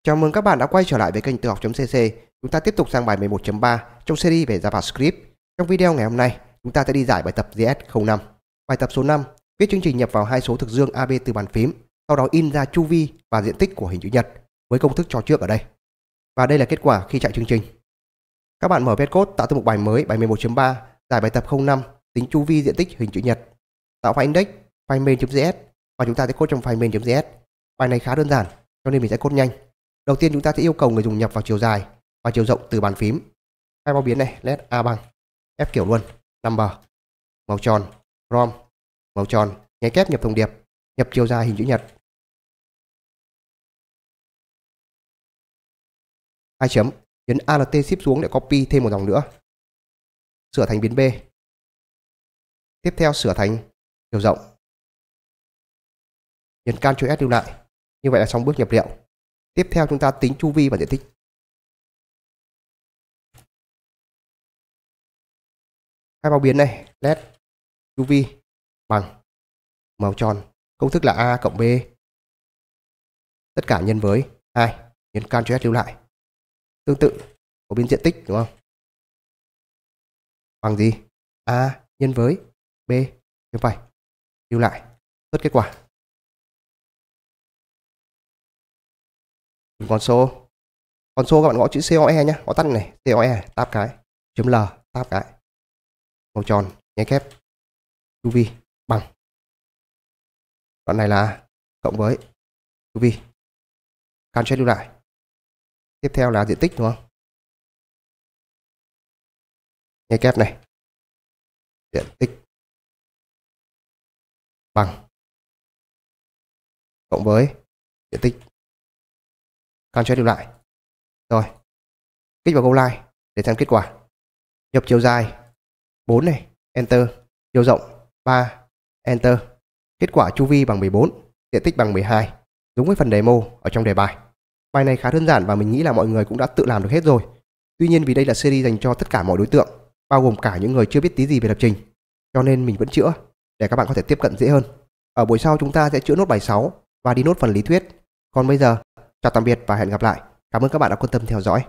Chào mừng các bạn đã quay trở lại với kênh tự học.cc. Chúng ta tiếp tục sang bài 11.3 trong series về JavaScript. Trong video ngày hôm nay, chúng ta sẽ đi giải bài tập JS05. Bài tập số 5, viết chương trình nhập vào hai số thực dương AB từ bàn phím, sau đó in ra chu vi và diện tích của hình chữ nhật với công thức cho trước ở đây. Và đây là kết quả khi chạy chương trình. Các bạn mở viết code tạo ra một bài mới, bài 11.3, giải bài tập 05, tính chu vi diện tích hình chữ nhật. Tạo file index, file main.js và chúng ta sẽ code trong file main.js. Bài này khá đơn giản cho nên mình sẽ code nhanh. Đầu tiên chúng ta sẽ yêu cầu người dùng nhập vào chiều dài và chiều rộng từ bàn phím. Hai bao biến này, let a bằng, ép kiểu luôn, number, màu tròn, from, màu tròn, nháy kép nhập thông điệp, nhập chiều dài hình chữ nhật. Hai chấm, nhấn Alt Shift xuống để copy thêm một dòng nữa. Sửa thành biến B. Tiếp theo sửa thành chiều rộng. Nhấn Ctrl S lưu lại. Như vậy là xong bước nhập liệu. Tiếp theo chúng ta tính chu vi và diện tích. Hai bao biến này, let chu vi bằng màu tròn, công thức là A cộng B. Tất cả nhân với 2, nhấn Ctrl S lưu lại. Tương tự của biến diện tích đúng không? Bằng gì? A nhân với B như vậy. Lưu lại. Xuất kết quả. Console các bạn gõ chữ COE nhé, gõ tắt này, COE, tab cái, chấm L, tab cái, màu tròn, nháy kép, chu vi bằng. Đoạn này là cộng với chu vi. Ctrl lưu lại. Tiếp theo là diện tích đúng không? Nháy kép này, diện tích bằng cộng với diện tích. Ctrl lưu lại. Rồi. Kích vào Go Live để xem kết quả. Nhập chiều dài 4 này, Enter. Chiều rộng 3, Enter. Kết quả chu vi bằng 14, diện tích bằng 12. Giống với phần demo ở trong đề bài. Bài này khá đơn giản và mình nghĩ là mọi người cũng đã tự làm được hết rồi. Tuy nhiên vì đây là series dành cho tất cả mọi đối tượng, bao gồm cả những người chưa biết tí gì về lập trình, cho nên mình vẫn chữa để các bạn có thể tiếp cận dễ hơn. Ở buổi sau chúng ta sẽ chữa nốt bài 6 và đi nốt phần lý thuyết. Còn bây giờ, chào tạm biệt và hẹn gặp lại. Cảm ơn các bạn đã quan tâm theo dõi.